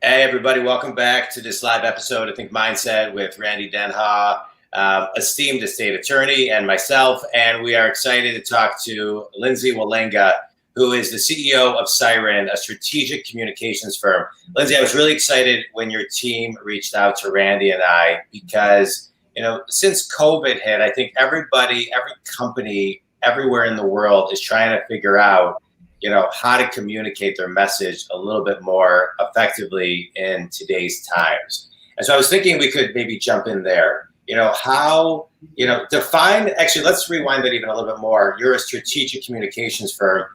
Hey, everybody, welcome back to this live episode of Think Mindset with Randy Denha, esteemed estate attorney, and myself. And we are excited to talk to Lindsey Walenga, who is the CEO of Siren, a strategic communications firm. Lindsey, I was really excited when your team reached out to Randy and I because, since COVID hit, I think every company, everywhere in the world is trying to figure out how to communicate their message a little bit more effectively in today's times. And so I was thinking we could maybe jump in there. Actually, let's rewind that even a little bit more. You're a strategic communications firm.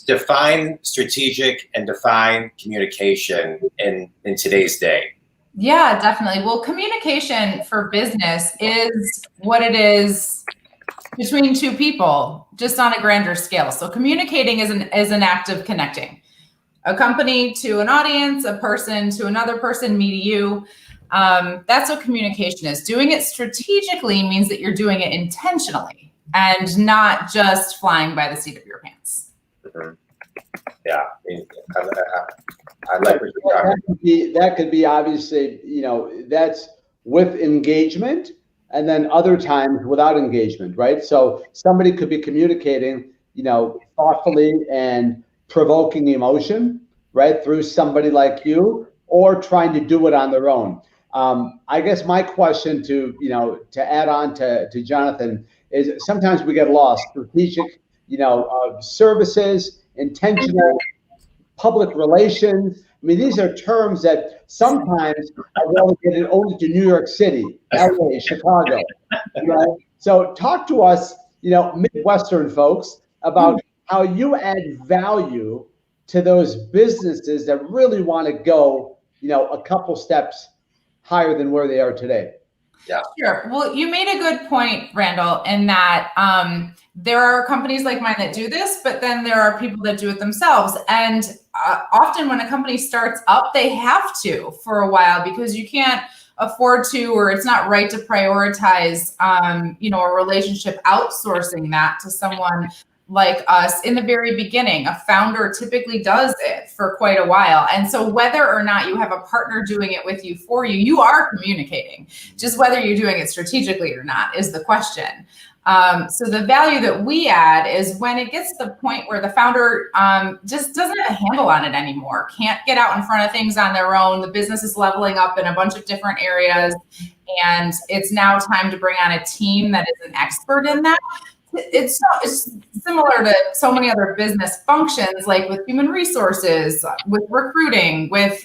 Define strategic and define communication in today's day. Yeah, definitely. Well, communication for business is what it is between two people, just on a grander scale. So communicating is an act of connecting a company to an audience, a person to another person, me to you. That's what communication is. Doing it strategically means that you're doing it intentionally and not just flying by the seat of your pants. Mm-hmm. Yeah, I like what you're talking. That could be obviously, that's with engagement. And then other times without engagement, right? So somebody could be communicating, thoughtfully and provoking emotion, right? Through somebody like you, or trying to do it on their own. I guess my question to add on to Jonathan is sometimes we get lost. Strategic, services, intentional, public relations. I mean, these are terms that sometimes are relegated only to New York City, LA, Chicago. Right? So talk to us, Midwestern folks, about how you add value to those businesses that really want to go, a couple steps higher than where they are today. Yeah. Sure. Well, you made a good point, Randall, in that there are companies like mine that do this, but then there are people that do it themselves. And often when a company starts up, they have to for a while because you can't afford to, or it's not right to prioritize, a relationship outsourcing that to someone like us in the very beginning. A founder typically does it for quite a while. And so whether or not you have a partner doing it with you for you, you are communicating. Just whether you're doing it strategically or not is the question. So the value that we add is when it gets to the point where the founder just doesn't have a handle on it anymore, can't get out in front of things on their own. The business is leveling up in a bunch of different areas, and it's now time to bring on a team that is an expert in that. It's similar to so many other business functions, like with human resources, with recruiting, with,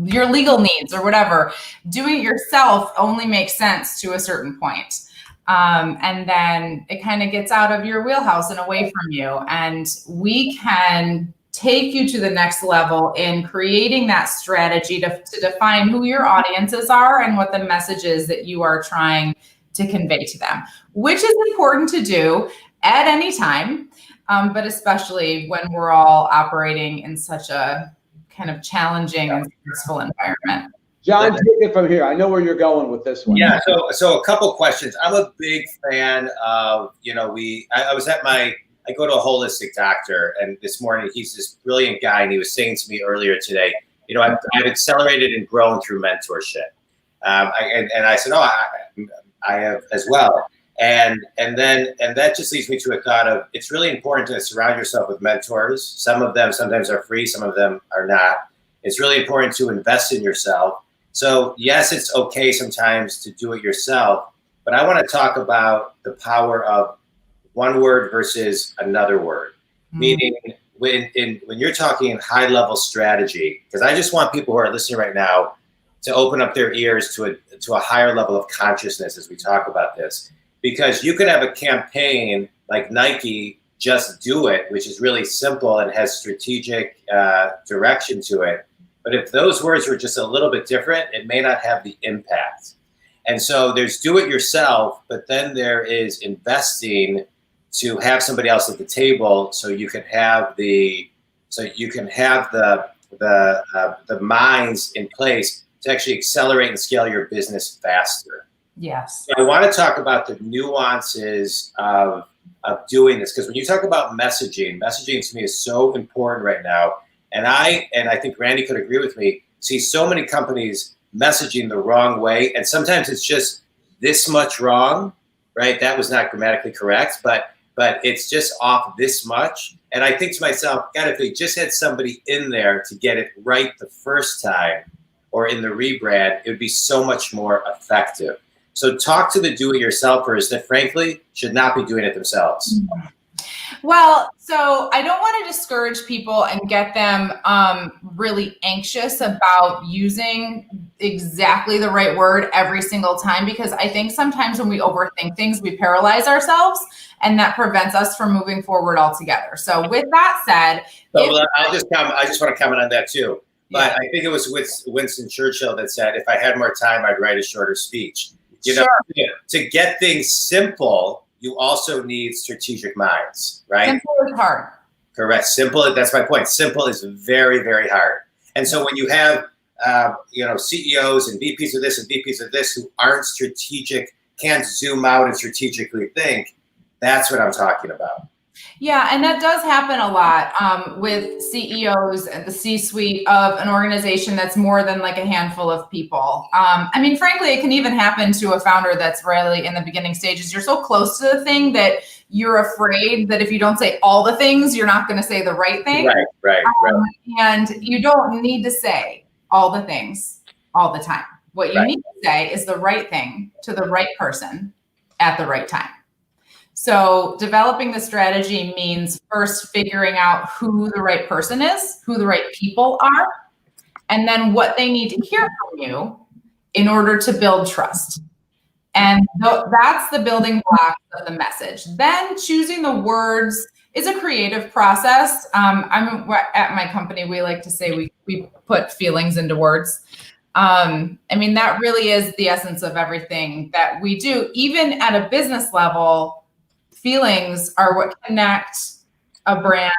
your legal needs or whatever. Doing it yourself only makes sense to a certain point. And then it kind of gets out of your wheelhouse and away from you. And we can take you to the next level in creating that strategy to define who your audiences are and what the message is that you are trying to convey to them, which is important to do at any time, but especially when we're all operating in such a kind of challenging and stressful environment. John, take it from here. I know where you're going with this one. Yeah, so a couple questions. I'm a big fan of, I go to a holistic doctor, and this morning he's this brilliant guy, and he was saying to me earlier today, I've accelerated and grown through mentorship. And I said, I have as well. And that just leads me to a thought of it's really important to surround yourself with mentors. Some of them sometimes are free, some of them are not. It's really important to invest in yourself. So yes, it's okay sometimes to do it yourself, but I want to talk about the power of one word versus another word. Mm-hmm. Meaning when you're talking high level strategy, because I just want people who are listening right now to open up their ears to a higher level of consciousness as we talk about this. Because you could have a campaign like Nike, Just Do It, which is really simple and has strategic direction to it. But if those words were just a little bit different, it may not have the impact. And so there's do it yourself, but then there is investing to have somebody else at the table so you can have the minds in place to actually accelerate and scale your business faster. Yes. So I want to talk about the nuances of doing this, because when you talk about messaging to me is so important right now. And I think Randy could agree with me, see so many companies messaging the wrong way. And sometimes it's just this much wrong, right? That was not grammatically correct, but it's just off this much. And I think to myself, God, if they just had somebody in there to get it right the first time or in the rebrand, it would be so much more effective. So talk to the do-it-yourselfers that frankly should not be doing it themselves. Well, so I don't want to discourage people and get them really anxious about using exactly the right word every single time, because I think sometimes when we overthink things, we paralyze ourselves, and that prevents us from moving forward altogether. So with that said, I just want to comment on that too. But I think it was Winston Churchill that said, if I had more time, I'd write a shorter speech. You know, to get things simple, you also need strategic minds, right? Simple is hard. Correct. Simple. That's my point. Simple is very, very hard. And so when you have, CEOs and VPs of this and VPs of this who aren't strategic, can't zoom out and strategically think, that's what I'm talking about. Yeah, and that does happen a lot with CEOs and the C-suite of an organization that's more than like a handful of people. I mean, frankly, it can even happen to a founder that's really in the beginning stages. You're so close to the thing that you're afraid that if you don't say all the things, you're not going to say the right thing. Right. And you don't need to say all the things all the time. What you need to say is the right thing to the right person at the right time. So developing the strategy means first figuring out who the right person is, who the right people are, and then what they need to hear from you in order to build trust. And that's the building blocks of the message. Then choosing the words is a creative process. At my company, we like to say we put feelings into words. I mean, that really is the essence of everything that we do. Even at a business level, feelings are what connect a brand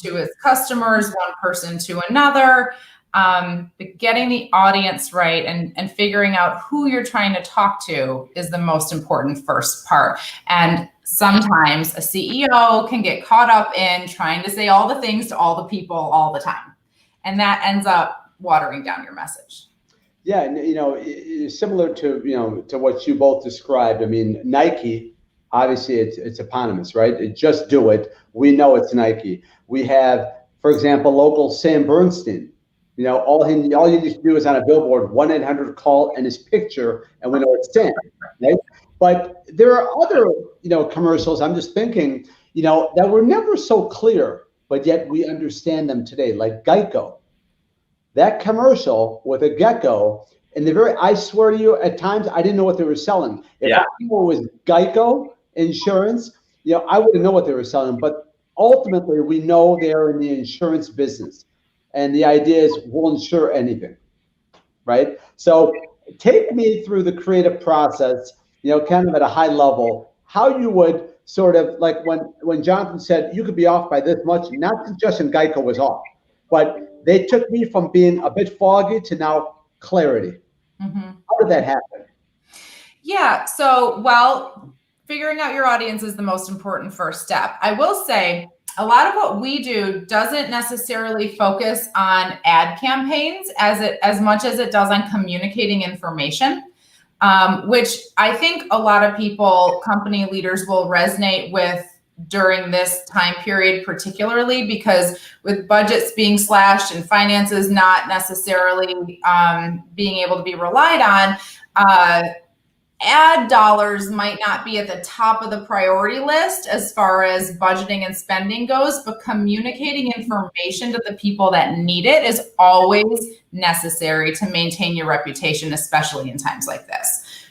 to its customers, one person to another. But getting the audience right and figuring out who you're trying to talk to is the most important first part. And sometimes a CEO can get caught up in trying to say all the things to all the people all the time. And that ends up watering down your message. Yeah, and similar to to what you both described. I mean, Nike, obviously it's eponymous, right? Just do it. We know it's Nike. We have, for example, local Sam Bernstein. All you need to do is on a billboard, 1-800-CALL and his picture, and we know it's Sam, right? But there are other, commercials. I'm just thinking, that were never so clear, but yet we understand them today, like Geico. That commercial with a gecko, and I swear to you, at times I didn't know what they were selling. If I knew it was Geico insurance, I wouldn't know what they were selling. But ultimately, we know they're in the insurance business, and the idea is we'll insure anything, right? So take me through the creative process, kind of at a high level, how you would sort of like when Jonathan said you could be off by this much, not suggesting Geico was off, but they took me from being a bit foggy to now clarity. Mm-hmm. How did that happen? Yeah. So, figuring out your audience is the most important first step. I will say a lot of what we do doesn't necessarily focus on ad campaigns as much as it does on communicating information, which I think a lot of people, company leaders, will resonate with during this time period, particularly because with budgets being slashed and finances not necessarily being able to be relied on, ad dollars might not be at the top of the priority list as far as budgeting and spending goes, but communicating information to the people that need it is always necessary to maintain your reputation, especially in times like this.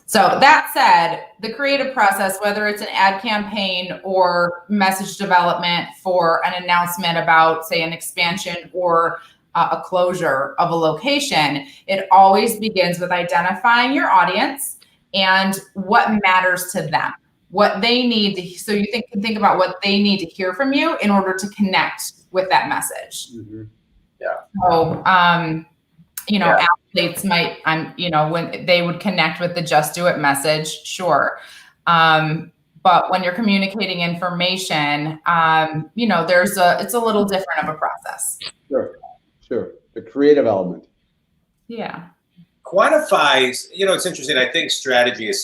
So that said, the creative process, whether it's an ad campaign or message development for an announcement about, say, an expansion or a closure of a location, it always begins with identifying your audience and what matters to them, what they need to. So you can think about what they need to hear from you in order to connect with that message. Mm-hmm. Yeah. So, athletes might, when they would connect with the Just Do It message, sure. But when you're communicating information, it's a little different of a process. Sure. The creative element. Yeah. Quantifies, it's interesting. I think strategy is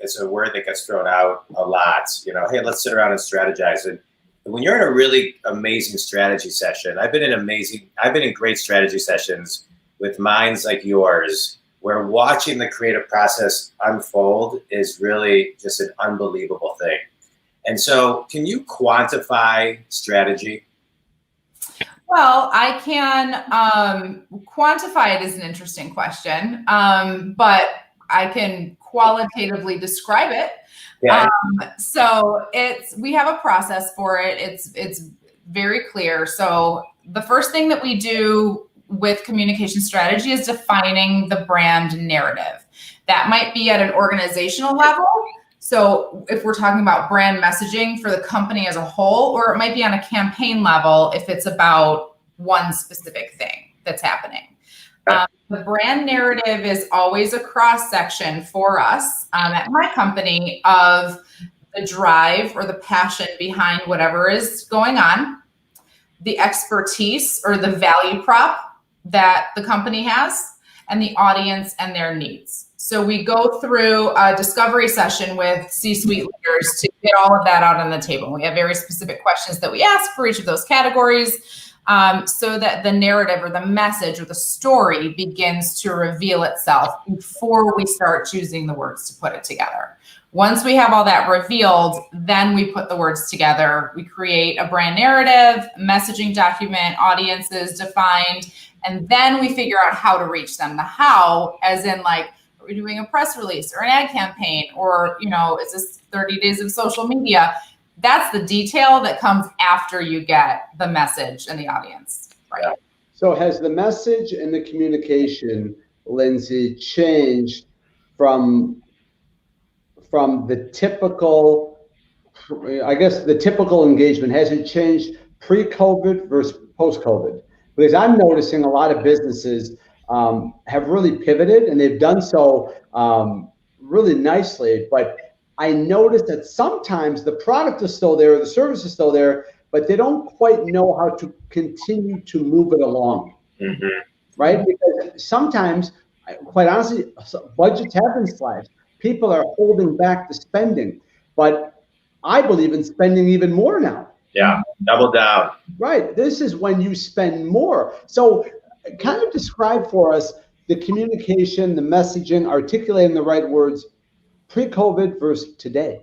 it's a word that gets thrown out a lot. Hey, let's sit around and strategize. And when you're in a really amazing strategy session, I've been in great strategy sessions with minds like yours, where watching the creative process unfold is really just an unbelievable thing. And so can you quantify strategy? Well, I can quantify it is an interesting question, but I can qualitatively describe it. Yeah. So we have a process for it. It's very clear. So the first thing that we do with communication strategy is defining the brand narrative. That might be at an organizational level. So if we're talking about brand messaging for the company as a whole, or it might be on a campaign level if it's about one specific thing that's happening. The brand narrative is always a cross-section for us at my company of the drive or the passion behind whatever is going on, the expertise or the value prop that the company has, and the audience and their needs. So we go through a discovery session with C-suite leaders to get all of that out on the table. We have very specific questions that we ask for each of those categories, so that the narrative or the message or the story begins to reveal itself before we start choosing the words to put it together. Once we have all that revealed, then we put the words together. We create a brand narrative, messaging document, audiences defined, and then we figure out how to reach them. The how, as in like, are we doing a press release or an ad campaign, or, is this 30 days of social media? That's the detail that comes after you get the message and the audience, right? Yeah. So has the message and the communication, Lindsey, changed from the typical, the typical engagement? Has it changed pre-COVID versus post-COVID? Because I'm noticing a lot of businesses have really pivoted, and they've done so really nicely, but I noticed that sometimes the product is still there, the service is still there, but they don't quite know how to continue to move it along, right? Because sometimes, quite honestly, budgets have been slashed. People are holding back the spending, but I believe in spending even more now. Yeah, double down. Right. This is when you spend more. So kind of describe for us the communication, the messaging, articulating the right words, pre-COVID versus today.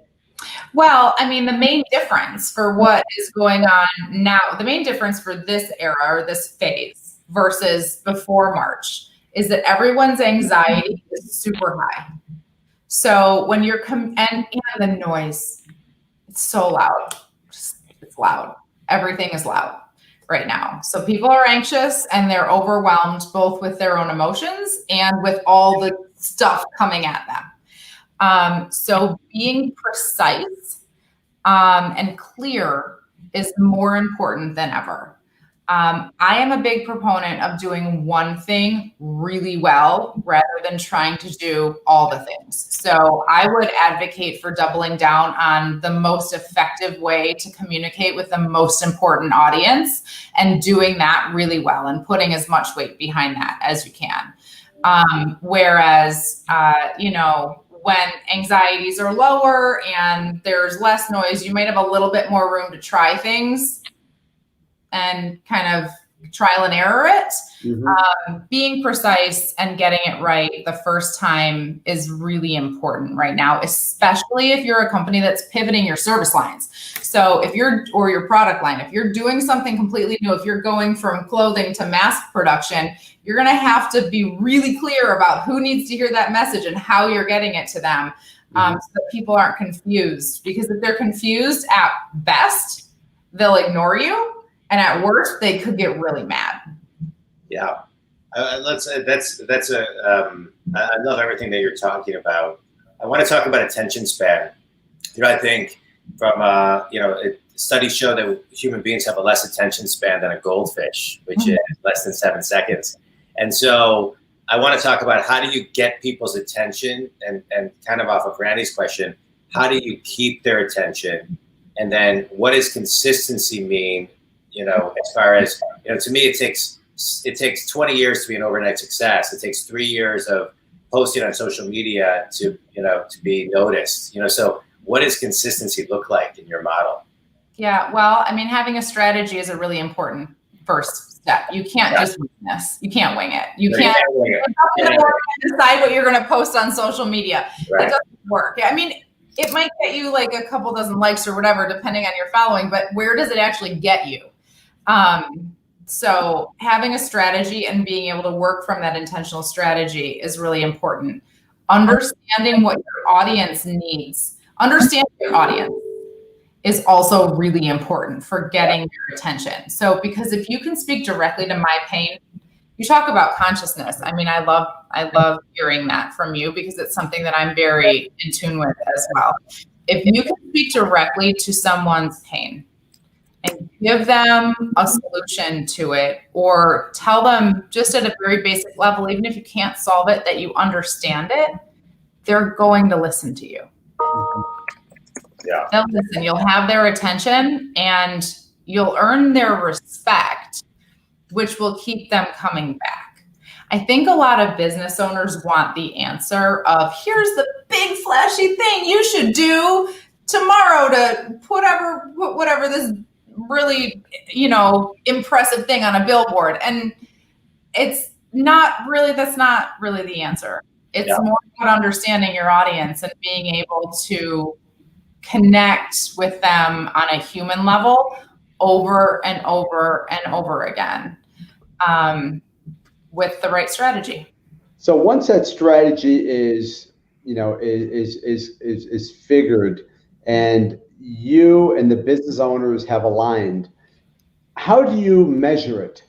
Well, I mean, the main difference for what is going on now, the main difference for this era or this phase versus before March is that everyone's anxiety is super high. So when you're and the noise, it's so loud. It's loud. Everything is loud right now. So people are anxious and they're overwhelmed both with their own emotions and with all the stuff coming at them. So being precise and clear is more important than ever. I am a big proponent of doing one thing really well rather than trying to do all the things. So I would advocate for doubling down on the most effective way to communicate with the most important audience and doing that really well and putting as much weight behind that as you can. Whereas, when anxieties are lower and there's less noise, you might have a little bit more room to try things and kind of trial and error it. Being precise and getting it right the first time is really important right now, especially if you're a company that's pivoting your service lines. So or your product line, if you're doing something completely new, if you're going from clothing to mask production, you're going to have to be really clear about who needs to hear that message and how you're getting it to them, so that people aren't confused. Because if they're confused, at best, they'll ignore you. And at worst, they could get really mad. Yeah, I love everything that you're talking about. I want to talk about attention span. I think from studies show that human beings have a less attention span than a goldfish, which is less than 7 seconds. And so I want to talk about how do you get people's attention, and kind of off of Randy's question, how do you keep their attention? And then what does consistency mean? As far as, to me, it takes 20 years to be an overnight success. It takes 3 years of posting on social media to be noticed. So what does consistency look like in your model? Yeah, well, I mean, having a strategy is a really important first step. You can't just wing this. You can't wing it. You can't decide what you're going to post on social media. Right. It doesn't work. I mean, it might get you like a couple dozen likes or whatever, depending on your following, but where does it actually get you? So having a strategy and being able to work from that intentional strategy is really important. Understanding what your audience needs. Understanding your audience is also really important for getting their attention. So, because if you can speak directly to my pain, you talk about consciousness. I mean, I love hearing that from you because it's something that I'm very in tune with as well. If you can speak directly to someone's pain and give them a solution to it, or tell them just at a very basic level, even if you can't solve it, that you understand it, they're going to listen to you. Yeah. They'll listen. You'll have their attention and you'll earn their respect, which will keep them coming back. I think a lot of business owners want the answer of, here's the big flashy thing you should do tomorrow to put whatever this really, impressive thing on a billboard. And that's not really the answer. It's more about understanding your audience and being able to connect with them on a human level over and over and over again, with the right strategy. So once that strategy is figured and you and the business owners have aligned, how do you measure it?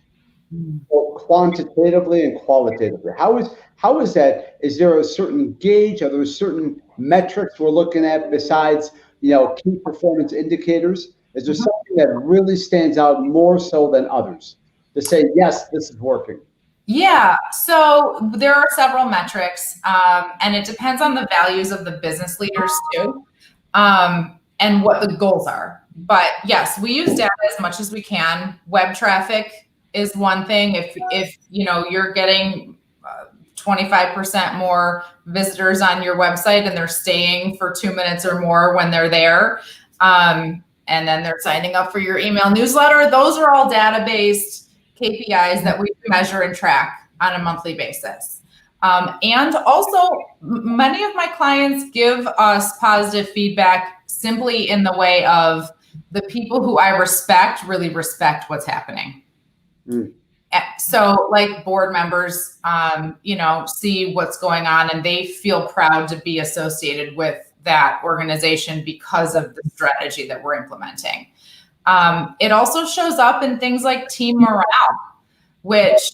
Both quantitatively and qualitatively? How is that? Is there a certain gauge? Are there certain metrics we're looking at besides, key performance indicators? Is there something that really stands out more so than others to say, yes, this is working? Yeah, so there are several metrics, and it depends on the values of the business leaders too, and what the goals are. But yes, we use data as much as we can. Web traffic is one thing. If you're getting 25% more visitors on your website and they're staying for 2 minutes or more when they're there, and then they're signing up for your email newsletter, those are all data-based KPIs that we measure and track on a monthly basis. And also, many of my clients give us positive feedback simply in the way of the people who I respect really respect what's happening. So like board members, see what's going on and they feel proud to be associated with that organization because of the strategy that we're implementing. It also shows up in things like team morale, which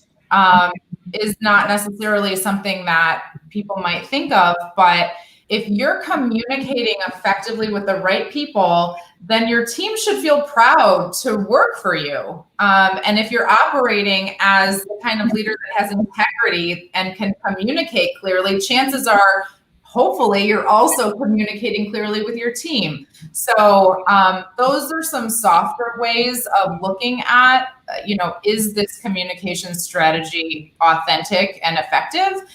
is not necessarily something that people might think of, but if you're communicating effectively with the right people, then your team should feel proud to work for you. And if you're operating as the kind of leader that has integrity and can communicate clearly, chances are, hopefully, you're also communicating clearly with your team. So those are some softer ways of looking at, is this communication strategy authentic and effective?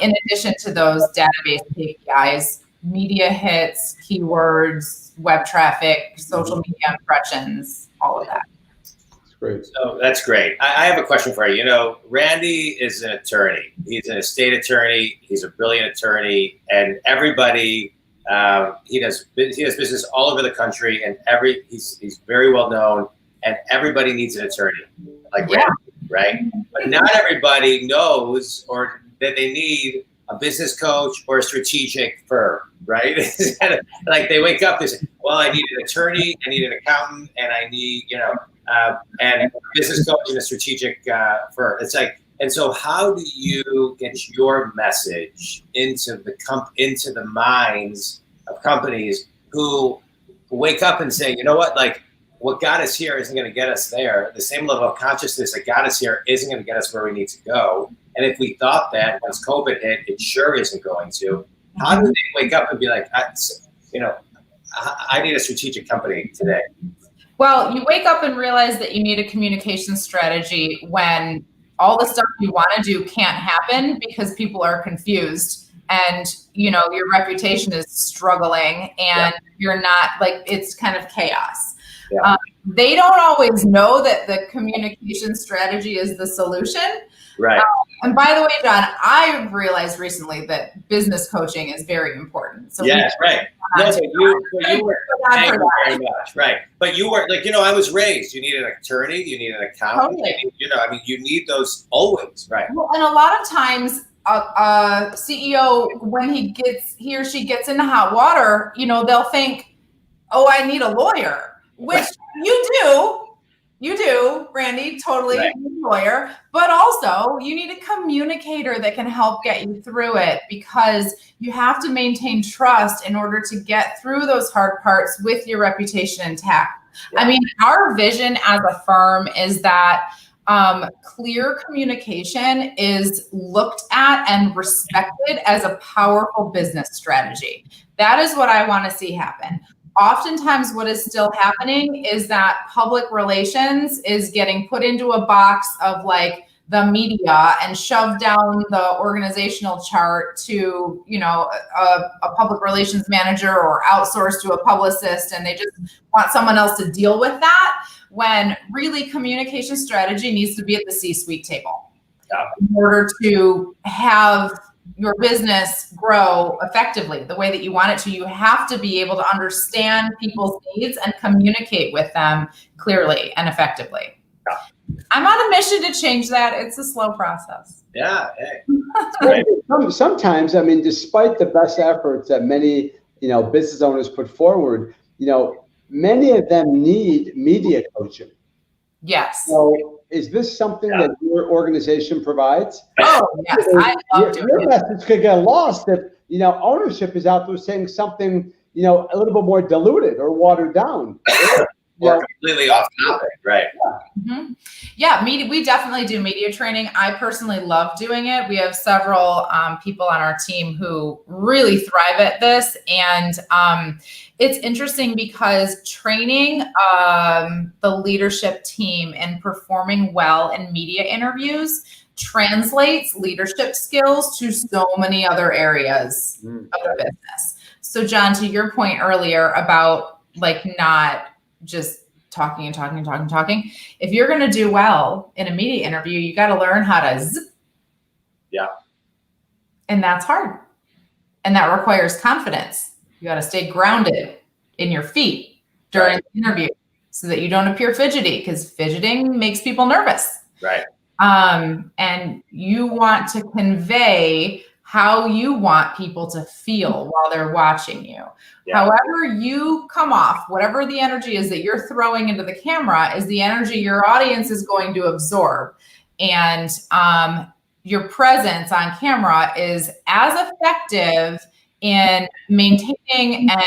In addition to those database KPIs, media hits, keywords, web traffic, social media impressions, all of that. That's great. So that's great. I have a question for you. Randy is an attorney. He's an estate attorney. He's a brilliant attorney, and everybody he does business all over the country, and he's very well known, and everybody needs an attorney like Randy, right? But not everybody knows or that they need a business coach or a strategic firm, right? Like they wake up, they say, well, I need an attorney, I need an accountant, and I need, and a business coach and a strategic firm. It's like, and so how do you get your message into the minds of companies who wake up and say, you know what, like what got us here isn't going to get us there. The same level of consciousness that got us here isn't going to get us where we need to go. And if we thought that once COVID hit, it sure isn't going to. How do they wake up and be like, I need a strategic company today. Well, you wake up and realize that you need a communication strategy when all the stuff you want to do can't happen because people are confused and, your reputation is struggling and you're not it's kind of chaos. Yeah. They don't always know that the communication strategy is the solution. Right. And by the way, John, I've realized recently that business coaching is very important. So yes, right. No, but you were, thank you very much. Right. But you were I was raised, you need an attorney, you need an accountant, totally. You need those always. Right. Well, and a lot of times a CEO, when he or she gets into hot water, they'll think, oh, I need a lawyer, which you do, Randy, totally right. lawyer, but also you need a communicator that can help get you through it because you have to maintain trust in order to get through those hard parts with your reputation intact. Yeah. I mean, our vision as a firm is that clear communication is looked at and respected as a powerful business strategy. That is what I want to see happen. Oftentimes what is still happening is that public relations is getting put into a box of the media and shoved down the organizational chart to, a public relations manager or outsourced to a publicist, and they just want someone else to deal with that, when really communication strategy needs to be at the C-suite table in order to have your business grow effectively the way that you want it to. You have to be able to understand people's needs and communicate with them clearly and effectively. Yeah. I'm on a mission to change that. It's a slow process. Yeah. Hey. Sometimes, despite the best efforts that many, business owners put forward, many of them need media coaching. Yes. So is this something that your organization provides? Oh, yes. I love doing your message could get lost if, ownership is out there saying something, a little bit more diluted or watered down. Or completely off topic, right? Yeah. Mm-hmm. Yeah, we definitely do media training. I personally love doing it. We have several people on our team who really thrive at this. And it's interesting because training the leadership team and performing well in media interviews translates leadership skills to so many other areas of the business. So John, to your point earlier about not just talking. If you're going to do well in a media interview, you got to learn how to zip. Yeah. And that's hard. And that requires confidence. You got to stay grounded in your feet during the interview so that you don't appear fidgety, because fidgeting makes people nervous. Right. And you want to convey how you want people to feel while they're watching you. Yeah. However you come off, whatever the energy is that you're throwing into the camera is the energy your audience is going to absorb. And your presence on camera is as effective in maintaining and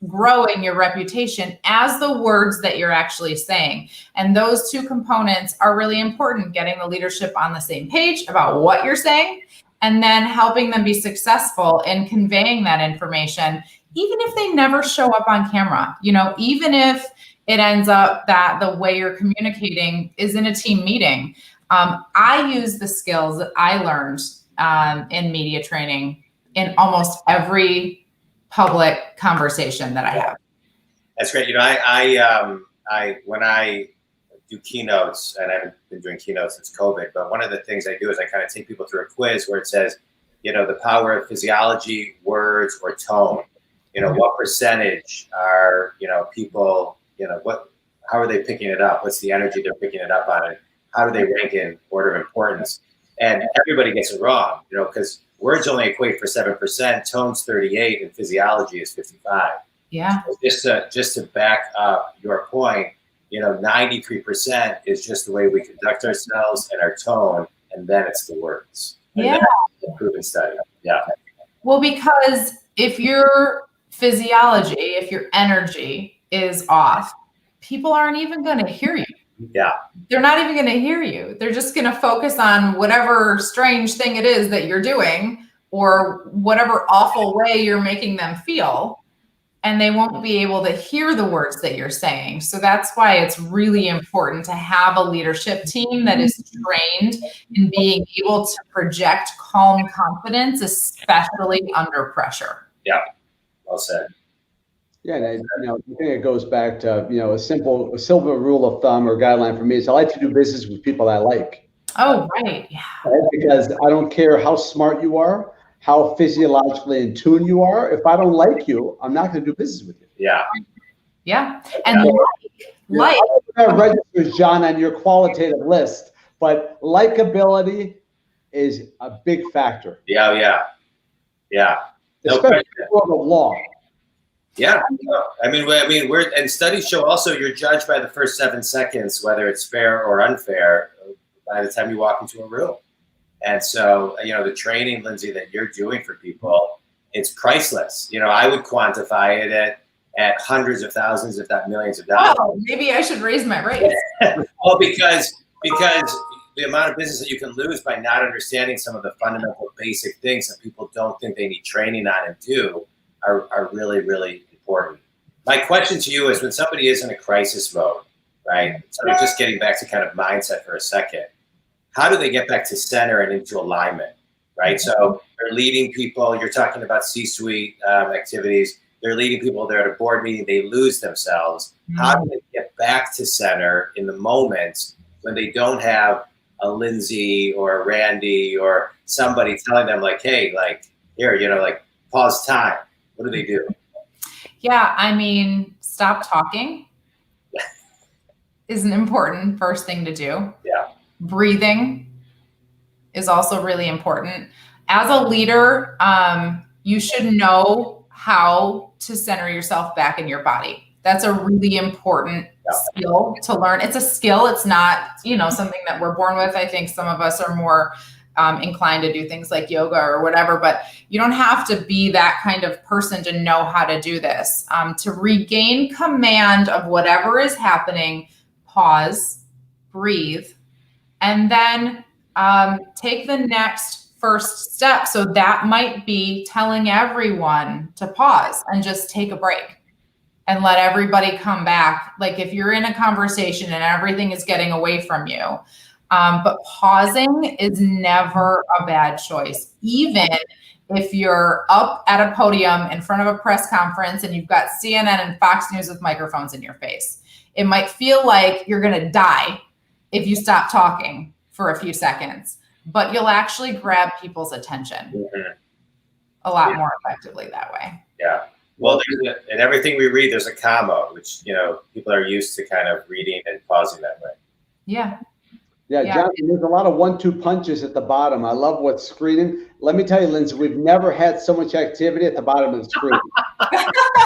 growing your reputation as the words that you're actually saying. And those two components are really important, getting the leadership on the same page about what you're saying, and then helping them be successful in conveying that information, even if they never show up on camera. Even if it ends up that the way you're communicating is in a team meeting. I use the skills that I learned in media training in almost every public conversation that I have. That's great. I when I do keynotes, and I haven't been doing keynotes since COVID, but one of the things I do is I kind of take people through a quiz where it says, the power of physiology, words, or tone. What percentage are, people, how are they picking it up? What's the energy they're picking it up on? And how do they rank in order of importance? And everybody gets it wrong, because words only equate for 7%, tone's 38, and physiology is 55. Yeah. So just to back up your point, 93% is just the way we conduct ourselves and our tone, and then it's the words. And yeah. That's a proven study. Yeah. Well, because if your physiology, if your energy is off, people aren't even going to hear you. Yeah. They're not even going to hear you. They're just going to focus on whatever strange thing it is that you're doing or whatever awful way you're making them feel. and they won't be able to hear the words that you're saying. So that's why it's really important to have a leadership team that is trained in being able to project calm confidence, especially under pressure. Yeah, well said. Yeah, and I think it goes back to, a silver rule of thumb or guideline for me is I like to do business with people I like. Oh, right. Yeah. Right? Because I don't care how smart you are, how physiologically in tune you are. If I don't like you, I'm not going to do business with you. Yeah. Yeah. And I don't have registers, John, on your qualitative list, but likability is a big factor. Yeah. Especially in the world of law. Yeah, I mean, and studies show also you're judged by the first 7 seconds, whether it's fair or unfair, by the time you walk into a room. And so, the training, Lindsey, that you're doing for people, it's priceless. I would quantify it at hundreds of thousands, if not millions of dollars. Oh, maybe I should raise my rates. Well, because the amount of business that you can lose by not understanding some of the fundamental basic things that people don't think they need training on and do are really, really important. My question to you is, when somebody is in a crisis mode, right? So just getting back to kind of mindset for a second, how do they get back to center and into alignment, right? So they're leading people. You're talking about C-suite activities. They're leading people. They're at a board meeting. They lose themselves. How do they get back to center in the moment when they don't have a Lindsey or a Randy or somebody telling them like, hey, like here, like pause time? What do they do? Yeah, I mean, stop talking is an important first thing to do. Yeah. Breathing is also really important. As a leader, you should know how to center yourself back in your body. That's a really important skill to learn. It's a skill. It's not, something that we're born with. I think some of us are more inclined to do things like yoga or whatever, but you don't have to be that kind of person to know how to do this. To regain command of whatever is happening, pause, breathe, and then take the next first step. So that might be telling everyone to pause and just take a break and let everybody come back. Like if you're in a conversation and everything is getting away from you, but pausing is never a bad choice. Even if you're up at a podium in front of a press conference and you've got CNN and Fox News with microphones in your face, it might feel like you're going to die if you stop talking for a few seconds, but you'll actually grab people's attention a lot more effectively that way. Yeah. Well, in everything we read, there's a comma, which, people are used to kind of reading and pausing that way. Yeah. Yeah, John, there's a lot of 1-2 punches at the bottom. I love what's screening. Let me tell you, Lindsey, we've never had so much activity at the bottom of the screen.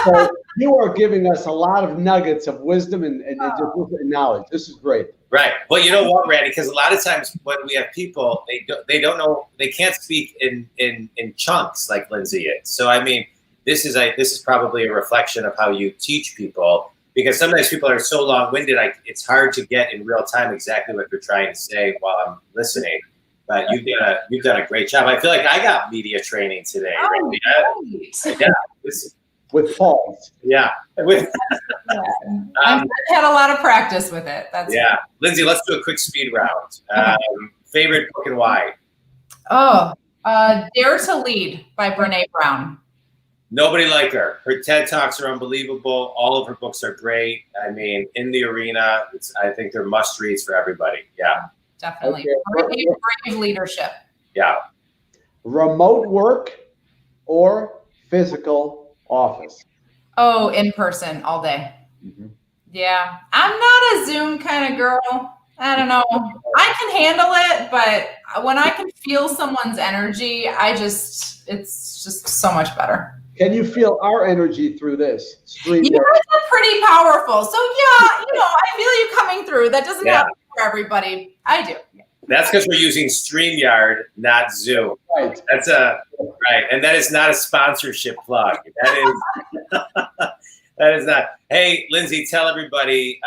So you are giving us a lot of nuggets of wisdom and knowledge. This is great. Right. Well, you know what, Randy? Because a lot of times when we have people, they don't know, they can't speak in chunks like Lindsey is. So I mean, this is probably a reflection of how you teach people. Because sometimes people are so long-winded, it's hard to get in real time exactly what they're trying to say while I'm listening. But you've done a great job. I feel like I got media training today. Oh, right? Yeah. With pause. Yeah. I've had a lot of practice with it. Lindsey, let's do a quick speed round. Favorite book and why? Dare to Lead by Brené Brown. Nobody like her. Her TED Talks are unbelievable. All of her books are great. I mean, in the arena, I think they're must reads for everybody. Yeah. Definitely. Okay. Brave leadership. Yeah. Remote work or physical office? Oh, in person all day. Mm-hmm. Yeah. I'm not a Zoom kind of girl. I don't know. I can handle it, but when I can feel someone's energy, it's just so much better. Can you feel our energy through this stream? You guys are pretty powerful. So yeah, I feel you coming through. That doesn't happen for everybody. I do. That's because we're using StreamYard, not Zoom. Right. That's right. And that is not a sponsorship plug. That is that is not. Hey, Lindsey, tell everybody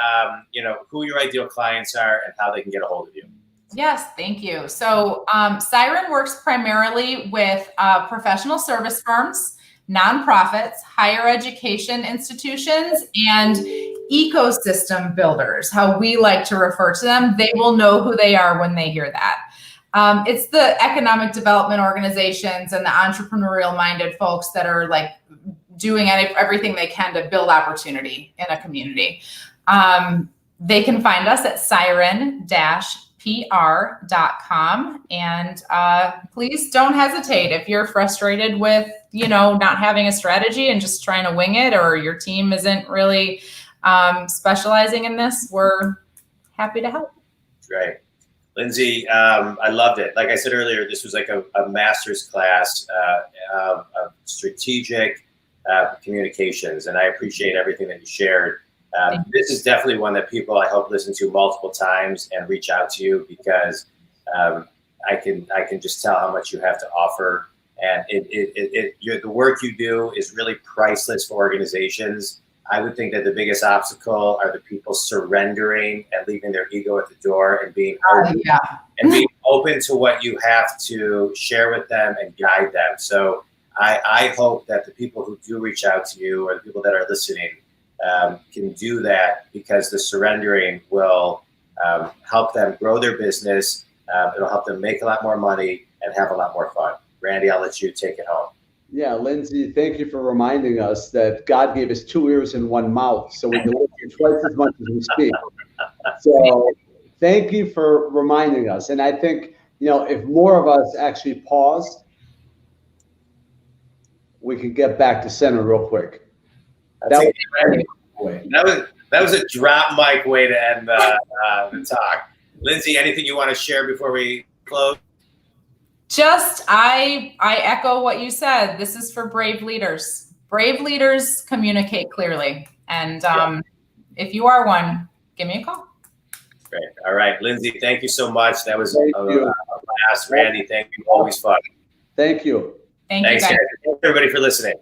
who your ideal clients are and how they can get a hold of you. Yes, thank you. So Siren works primarily with professional service firms nonprofits, higher education institutions, and ecosystem builders, how we like to refer to them. They will know who they are when they hear that. It's the economic development organizations and the entrepreneurial minded folks that are like doing everything they can to build opportunity in a community. They can find us at siren-pr.com. And please don't hesitate if you're frustrated with, not having a strategy and just trying to wing it, or your team isn't really specializing in this. We're happy to help. Great. Lindsey, I loved it. Like I said earlier, this was like a master's class of strategic communications, and I appreciate everything that you shared. This is definitely one that people, I hope, listen to multiple times and reach out to you, because I can just tell how much you have to offer, and the work you do is really priceless for organizations. I would think that the biggest obstacle are the people surrendering and leaving their ego at the door and being open, and being open to what you have to share with them and guide them. So I hope that the people who do reach out to you, or the people that are listening, can do that, because the surrendering will help them grow their business. It'll help them make a lot more money and have a lot more fun. Randy, I'll let you take it home. Yeah, Lindsey, thank you for reminding us that God gave us 2 ears and 1 mouth, so we can listen twice as much as we speak. So thank you for reminding us. And I think, if more of us actually pause, we can get back to center real quick. That was a drop mic way to end the talk. Lindsey, anything you want to share before we close? Just, I echo what you said. This is for brave leaders. Brave leaders communicate clearly. And if you are one, give me a call. Great. All right, Lindsey, thank you so much. That was a blast. Randy, thank you. Always fun. Thank you. Thanks, guys. Thanks, everybody, for listening.